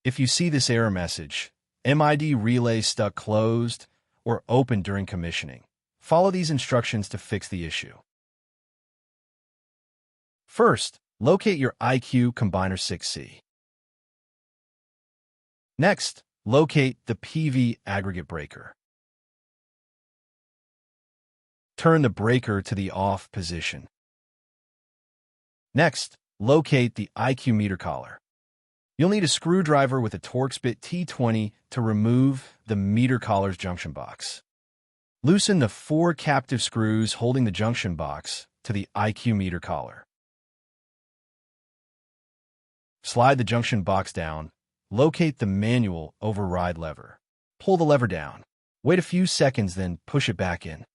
If you see this error message, MID relay stuck closed or open during commissioning, follow these instructions to fix the issue. First, locate your IQ Combiner 6C. Next, locate the PV aggregate breaker. Turn the breaker to the off position. Next, locate the IQ meter collar. You'll need a screwdriver with a Torx bit T20 to remove the meter collar's junction box. Loosen the 4 captive screws holding the junction box to the IQ meter collar. Slide the junction box down. Locate the manual override lever. Pull the lever down. Wait a few seconds, then push it back in.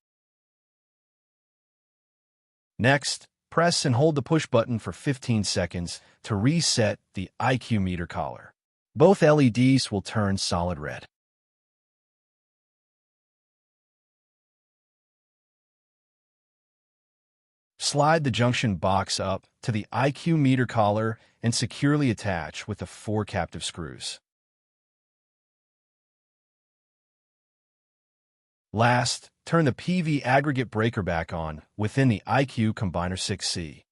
Next, press and hold the push button for 15 seconds to reset the IQ meter collar. Both LEDs will turn solid red. Slide the junction box up to the IQ meter collar and securely attach with the 4 captive screws. Last, turn the PV aggregate breaker back on within the IQ Combiner 6C.